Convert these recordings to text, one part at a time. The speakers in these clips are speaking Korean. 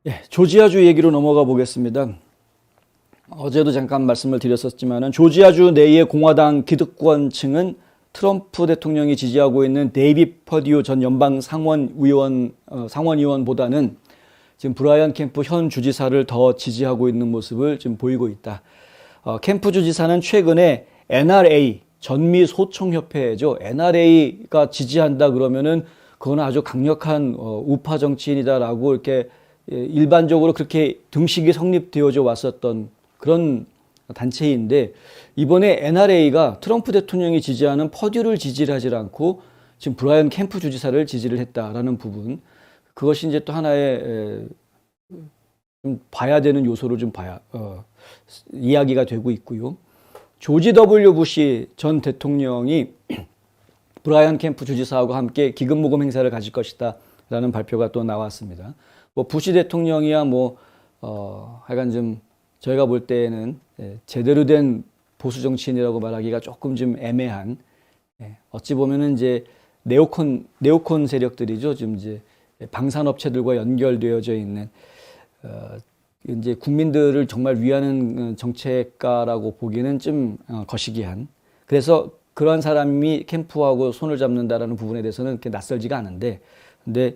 예, 조지아주 얘기로 넘어가 보겠습니다. 어제도 잠깐 말씀을 드렸었지만은 조지아주 내의 공화당 기득권층은 트럼프 대통령이 지지하고 있는 데이빗 퍼듀 전 연방 상원의원보다는 지금 브라이언 캠프 현 주지사를 더 지지하고 있는 모습을 지금 보이고 있다. 캠프 주지사는 최근에 NRA 전미 소총협회죠. NRA가 지지한다 그러면은 그건 아주 강력한 우파 정치인이다라고 이렇게 일반적으로 그렇게 등식이 성립되어져 왔었던 그런 단체인데, 이번에 NRA가 트럼프 대통령이 지지하는 퍼듀를 지지를 하지 않고 지금 브라이언 캠프 주지사를 지지를 했다라는 부분, 그것이 이제 또 하나의 좀 봐야 되는 요소로 좀 이야기가 되고 있고요. 조지 W 부시 전 대통령이 브라이언 캠프 주지사하고 함께 기금 모금 행사를 가질 것이다 라는 발표가 또 나왔습니다. 뭐 부시 대통령이야 하여간 좀 저희가 볼 때에는 제대로 된 보수 정치인이라고 말하기가 조금 좀 애매한, 어찌 보면은 이제 네오콘 세력들이죠. 지금 이제 방산업체들과 연결되어져 있는 이제 국민들을 정말 위하는 정책가라고 보기는 좀 거시기한. 그래서 그런 사람이 캠프하고 손을 잡는다라는 부분에 대해서는 그렇게 낯설지가 않은데, 근데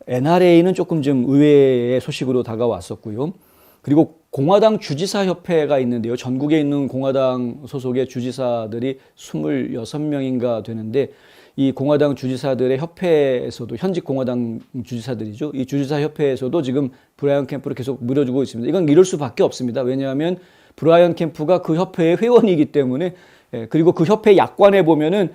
NRA는 조금 좀 의외의 소식으로 다가왔었고요. 그리고 공화당 주지사 협회가 있는데요. 전국에 있는 공화당 소속의 주지사들이 26명인가 되는데, 이 공화당 주지사들의 협회에서도, 현직 공화당 주지사들이죠. 이 주지사 협회에서도 지금 브라이언 캠프를 계속 밀어주고 있습니다. 이건 이럴 수밖에 없습니다. 왜냐하면 브라이언 캠프가 그 협회의 회원이기 때문에, 그리고 그 협회 약관에 보면은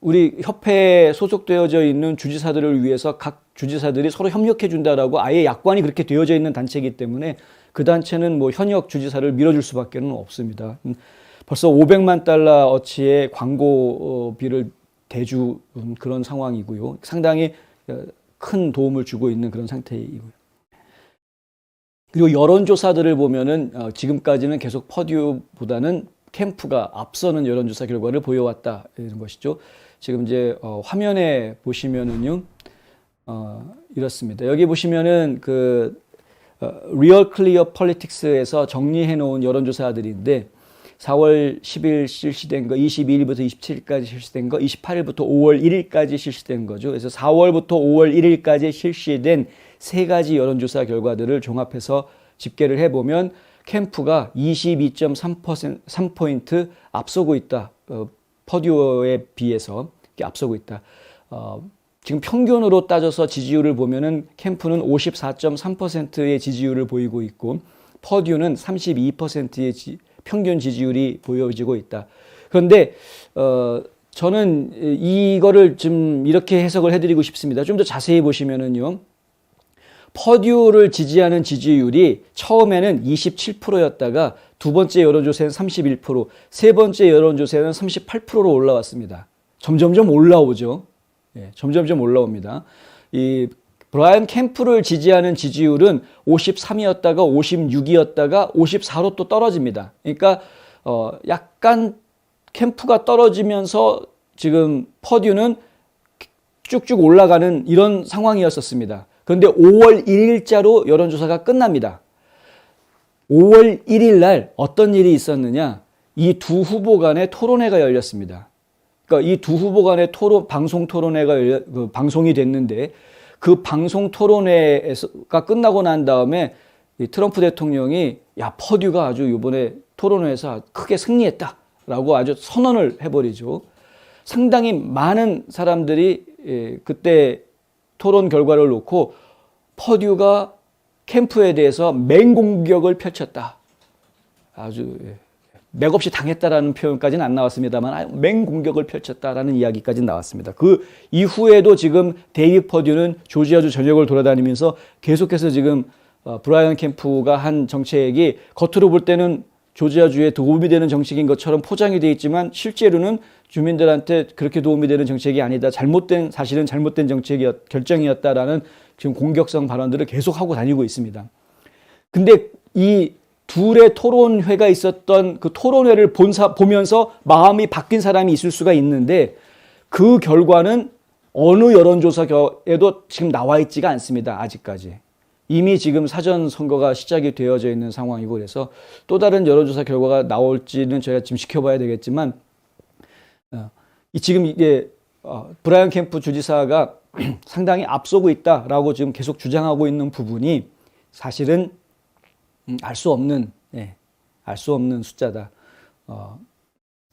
우리 협회에 소속되어져 있는 주지사들을 위해서 각 주지사들이 서로 협력해 준다라고 아예 약관이 그렇게 되어져 있는 단체이기 때문에 그 단체는 뭐 현역 주지사를 밀어줄 수밖에 없습니다. 벌써 500만 달러 어치의 광고비를 대준 그런 상황이고요. 상당히 큰 도움을 주고 있는 그런 상태이고요. 그리고 여론조사들을 보면은 지금까지는 계속 퍼듀보다는 캠프가 앞서는 여론조사 결과를 보여왔다 이런 것이죠. 지금 이제 화면에 보시면은요, 이렇습니다. 여기 보시면은 그 리얼 클리어 폴리틱스에서 정리해 놓은 여론조사들인데 4월 10일 실시된 거, 22일부터 27일까지 실시된 거, 28일부터 5월 1일까지 실시된 거죠. 그래서 4월부터 5월 1일까지 실시된 세 가지 여론조사 결과들을 종합해서 집계를 해보면 캠프가 22.3% 앞서고 있다. 퍼듀어에 비해서 앞서고 있다. 지금 평균으로 따져서 지지율을 보면은 캠프는 54.3%의 지지율을 보이고 있고 퍼듀는 32%의 평균 지지율이 보여지고 있다. 그런데 저는 이거를 좀 이렇게 해석을 해드리고 싶습니다. 좀 더 자세히 보시면은요, 퍼듀를 지지하는 지지율이 처음에는 27%였다가 두 번째 여론조사에는 31%, 세 번째 여론조사에는 38%로 올라왔습니다. 점점점 올라오죠. 점점점 올라옵니다. 이 브라이언 캠프를 지지하는 지지율은 53이었다가 56이었다가 54로 또 떨어집니다. 그러니까 약간 캠프가 떨어지면서 지금 퍼듀는 쭉쭉 올라가는 이런 상황이었었습니다. 그런데 5월 1일자로 여론조사가 끝납니다. 5월 1일 날 어떤 일이 있었느냐? 이 두 후보 간의 토론회가 열렸습니다. 그러니까 이 두 후보 간의 방송 토론회가 방송이 됐는데, 그 방송 토론회가 끝나고 난 다음에 트럼프 대통령이 퍼듀가 아주 이번에 토론회에서 크게 승리했다라고 아주 선언을 해버리죠. 상당히 많은 사람들이 그때 토론 결과를 놓고 퍼듀가 캠프에 대해서 맹공격을 펼쳤다. 아주 맥없이 당했다라는 표현까지는 안 나왔습니다만 맹공격을 펼쳤다라는 이야기까지 나왔습니다. 그 이후에도 지금 데이빗 퍼듀는 조지아주 전역을 돌아다니면서 계속해서 지금 브라이언 캠프가 한 정책이 겉으로 볼 때는 조지아주에 도움이 되는 정책인 것처럼 포장이 되어 있지만 실제로는 주민들한테 그렇게 도움이 되는 정책이 아니다. 사실은 잘못된 결정이었다라는 지금 공격성 발언들을 계속하고 다니고 있습니다. 근데 이 둘의 토론회가 있었던 그 토론회를 보면서 마음이 바뀐 사람이 있을 수가 있는데, 그 결과는 어느 여론조사에도 지금 나와 있지가 않습니다. 아직까지. 이미 지금 사전 선거가 시작이 되어져 있는 상황이고 그래서 또 다른 여론조사 결과가 나올지는 저희가 지금 지켜봐야 되겠지만 지금 이게 브라이언 캠프 주지사가 상당히 앞서고 있다라고 지금 계속 주장하고 있는 부분이 사실은 알 수 없는 숫자다.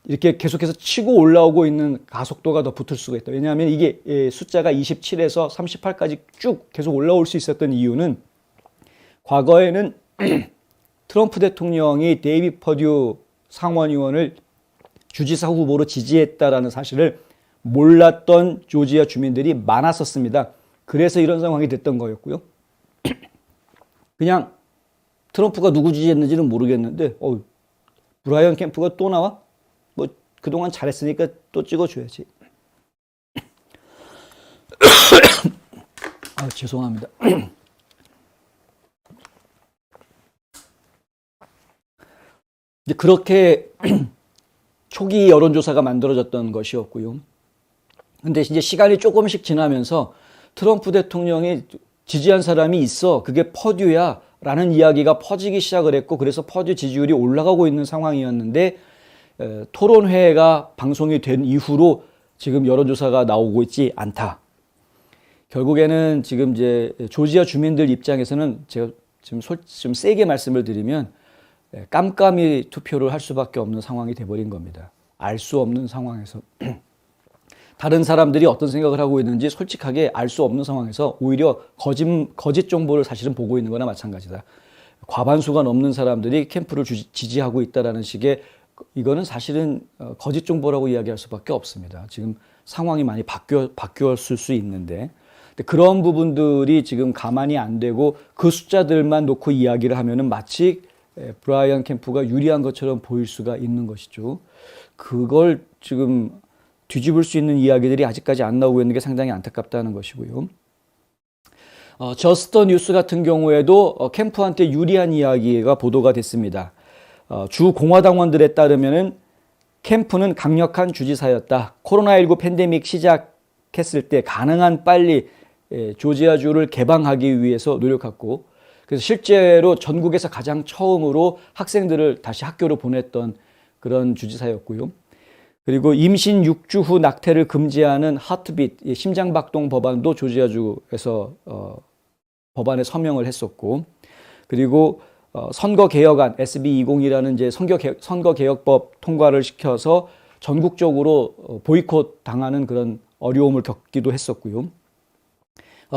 이렇게 계속해서 치고 올라오고 있는 가속도가 더 붙을 수가 있다. 왜냐하면 이게 숫자가 27에서 38까지 쭉 계속 올라올 수 있었던 이유는 과거에는 트럼프 대통령이 데이빗 퍼듀 상원의원을 주지사 후보로 지지했다라는 사실을 몰랐던 조지아 주민들이 많았었습니다. 그래서 이런 상황이 됐던 거였고요. 그냥 트럼프가 누구 지지했는지는 모르겠는데 브라이언 캠프가 또 나와? 뭐 그동안 잘했으니까 또 찍어줘야지. 죄송합니다. 이제 그렇게 초기 여론조사가 만들어졌던 것이었고요. 근데 이제 시간이 조금씩 지나면서 트럼프 대통령이 지지한 사람이 있어. 그게 퍼듀야. 라는 이야기가 퍼지기 시작을 했고 그래서 퍼듀 지지율이 올라가고 있는 상황이었는데 토론회가 방송이 된 이후로 지금 여론조사가 나오고 있지 않다. 결국에는 지금 이제 조지아 주민들 입장에서는 제가 좀 세게 말씀을 드리면 깜깜이 투표를 할 수밖에 없는 상황이 돼버린 겁니다. 알 수 없는 상황에서 다른 사람들이 어떤 생각을 하고 있는지 솔직하게 알 수 없는 상황에서 오히려 거짓 정보를 사실은 보고 있는 거나 마찬가지다. 과반수가 넘는 사람들이 캠프를 지지하고 있다는 식의 이거는 사실은 거짓 정보라고 이야기할 수밖에 없습니다. 지금 상황이 많이 바뀌었을 수 있는데 그런 부분들이 지금 가만히 안 되고 그 숫자들만 놓고 이야기를 하면은 마치 브라이언 캠프가 유리한 것처럼 보일 수가 있는 것이죠. 그걸 지금 뒤집을 수 있는 이야기들이 아직까지 안 나오고 있는 게 상당히 안타깝다는 것이고요. 저스터 뉴스 같은 경우에도 캠프한테 유리한 이야기가 보도가 됐습니다. 주 공화당원들에 따르면은 캠프는 강력한 주지사였다. 코로나19 팬데믹 시작했을 때 가능한 빨리 조지아주를 개방하기 위해서 노력했고 그래서 실제로 전국에서 가장 처음으로 학생들을 다시 학교로 보냈던 그런 주지사였고요. 그리고 임신 6주 후 낙태를 금지하는 하트빗 심장박동 법안도 조지아주에서 법안에 서명을 했었고 그리고 선거개혁안 SB20이라는 이제 선거개혁법 통과를 시켜서 전국적으로 보이콧 당하는 그런 어려움을 겪기도 했었고요.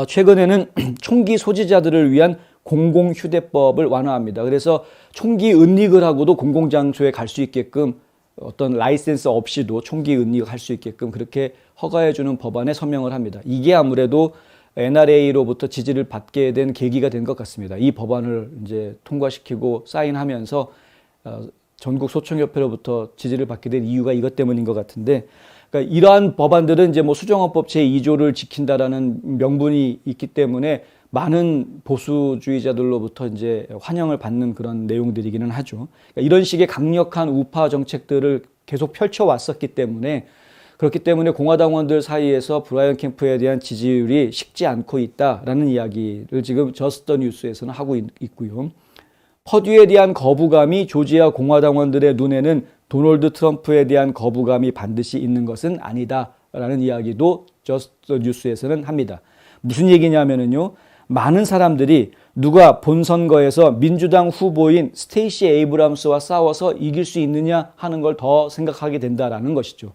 최근에는 총기 소지자들을 위한 공공휴대법을 완화합니다. 그래서 총기 은닉을 하고도 공공장소에 갈 수 있게끔 어떤 라이센스 없이도 총기 은닉을 할 수 있게끔 그렇게 허가해주는 법안에 서명을 합니다. 이게 아무래도 NRA로부터 지지를 받게 된 계기가 된 것 같습니다. 이 법안을 이제 통과시키고 사인하면서 전국 소총협회로부터 지지를 받게 된 이유가 이것 때문인 것 같은데, 그러니까 이러한 법안들은 이제 뭐 수정헌법 제2조를 지킨다라는 명분이 있기 때문에 많은 보수주의자들로부터 이제 환영을 받는 그런 내용들이기는 하죠. 그러니까 이런 식의 강력한 우파 정책들을 계속 펼쳐왔었기 때문에 그렇기 때문에 공화당원들 사이에서 브라이언 캠프에 대한 지지율이 식지 않고 있다라는 이야기를 지금 저스터 뉴스에서는 하고 있고요. 퍼듀에 대한 거부감이 조지아 공화당원들의 눈에는 도널드 트럼프에 대한 거부감이 반드시 있는 것은 아니다라는 이야기도 저스터 뉴스에서는 합니다. 무슨 얘기냐면요. 많은 사람들이 누가 본선거에서 민주당 후보인 스테이시 에이브람스와 싸워서 이길 수 있느냐 하는 걸 더 생각하게 된다라는 것이죠.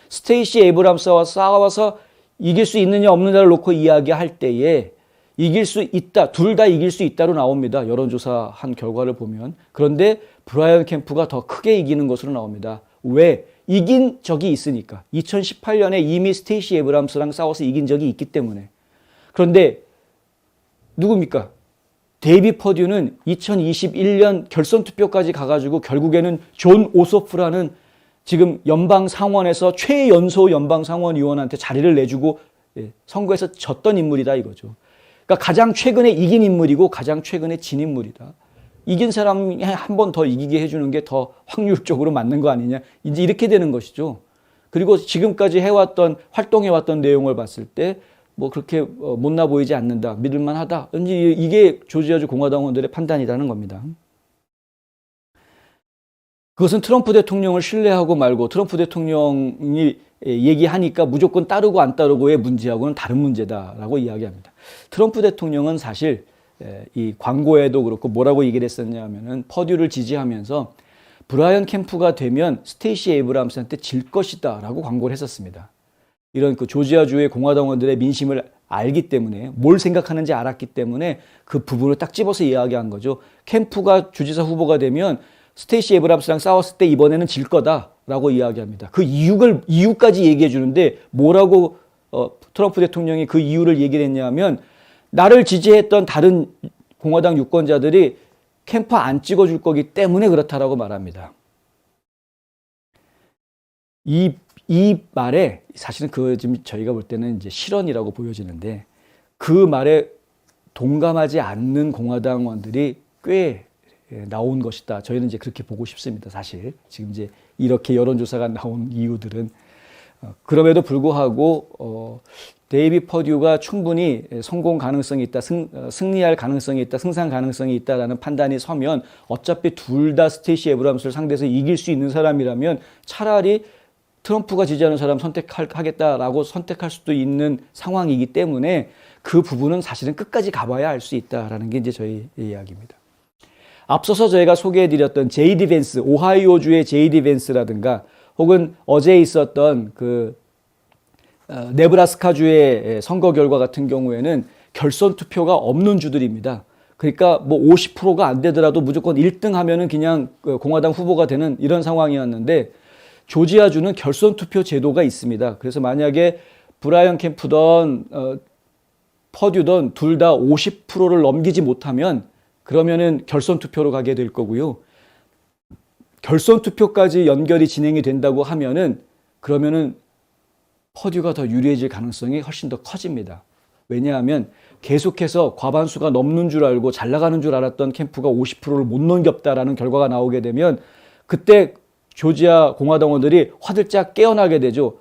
스테이시 에이브람스와 싸워서 이길 수 있느냐 없느냐를 놓고 이야기할 때에 이길 수 있다, 둘 다 이길 수 있다로 나옵니다. 여론조사 한 결과를 보면. 그런데 브라이언 캠프가 더 크게 이기는 것으로 나옵니다. 왜? 이긴 적이 있으니까. 2018년에 이미 스테이시 에이브람스랑 싸워서 이긴 적이 있기 때문에. 그런데 누굽니까? 데이빗 퍼듀는 2021년 결선 투표까지 가가지고 결국에는 존 오소프라는 지금 연방 상원에서 최연소 연방 상원 의원한테 자리를 내주고 선거에서 졌던 인물이다 이거죠. 그러니까 가장 최근에 이긴 인물이고 가장 최근에 진 인물이다. 이긴 사람이 한 번 더 이기게 해주는 게 더 확률적으로 맞는 거 아니냐. 이제 이렇게 되는 것이죠. 그리고 지금까지 활동해왔던 내용을 봤을 때 뭐 그렇게 못나 보이지 않는다, 믿을만하다. 이게 조지아주 공화당원들의 판단이라는 겁니다. 그것은 트럼프 대통령을 신뢰하고 말고 트럼프 대통령이 얘기하니까 무조건 따르고 안 따르고의 문제하고는 다른 문제다라고 이야기합니다. 트럼프 대통령은 사실 이 광고에도 그렇고 뭐라고 얘기를 했었냐면은 퍼듀를 지지하면서 브라이언 캠프가 되면 스테이시 에이브람스한테 질 것이다 라고 광고를 했었습니다. 이런 그 조지아주의 공화당원들의 민심을 알기 때문에, 뭘 생각하는지 알았기 때문에 그 부분을 딱 집어서 이야기한 거죠. 캠프가 주지사 후보가 되면 스테이시 에이브람스랑 싸웠을 때 이번에는 질 거다라고 이야기합니다. 그 이유까지 얘기해 주는데 뭐라고 트럼프 대통령이 그 이유를 얘기를 했냐면, 나를 지지했던 다른 공화당 유권자들이 캠프 안 찍어줄 거기 때문에 그렇다라고 말합니다. 이 말에 사실은 지금 저희가 볼 때는 이제 실언이라고 보여지는데, 그 말에 동감하지 않는 공화당원들이 꽤 나온 것이다. 저희는 이제 그렇게 보고 싶습니다. 사실 지금 이제 이렇게 여론조사가 나온 이유들은 그럼에도 불구하고 데이비 퍼듀가 충분히 성공 가능성이 있다, 승리할 가능성이 있다, 승산 가능성이 있다라는 판단이 서면, 어차피 둘 다 스테이시 에브람스를 상대해서 이길 수 있는 사람이라면 차라리 트럼프가 지지하는 사람 선택하겠다라고 선택할 수도 있는 상황이기 때문에 그 부분은 사실은 끝까지 가봐야 알 수 있다라는 게 이제 저희 이야기입니다. 앞서서 저희가 소개해드렸던 제이디 벤스, 오하이오주의 제이디 벤스라든가 혹은 어제 있었던 그 네브라스카주의 선거 결과 같은 경우에는 결선 투표가 없는 주들입니다. 그러니까 뭐 50%가 안 되더라도 무조건 1등 하면은 그냥 공화당 후보가 되는 이런 상황이었는데, 조지아주는 결선 투표 제도가 있습니다. 그래서 만약에 브라이언 캠프든 퍼듀든 둘 다 50%를 넘기지 못하면 그러면은 결선 투표로 가게 될 거고요. 결선 투표까지 연결이 진행이 된다고 하면은 그러면은 퍼듀가 더 유리해질 가능성이 훨씬 더 커집니다. 왜냐하면 계속해서 과반수가 넘는 줄 알고 잘 나가는 줄 알았던 캠프가 50%를 못 넘겼다라는 결과가 나오게 되면, 그때 조지아 공화당원들이 화들짝 깨어나게 되죠.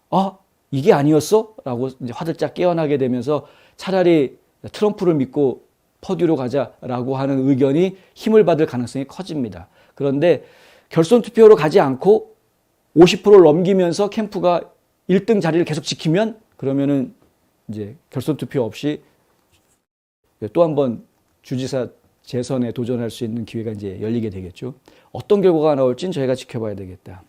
아, 이게 아니었어? 라고 이제 화들짝 깨어나게 되면서 차라리 트럼프를 믿고 퍼듀로 가자라고 하는 의견이 힘을 받을 가능성이 커집니다. 그런데 결선 투표로 가지 않고 50%를 넘기면서 캠프가 1등 자리를 계속 지키면, 그러면은 이제 결선 투표 없이 또 한 번 주지사 재선에 도전할 수 있는 기회가 이제 열리게 되겠죠. 어떤 결과가 나올지는 저희가 지켜봐야 되겠다.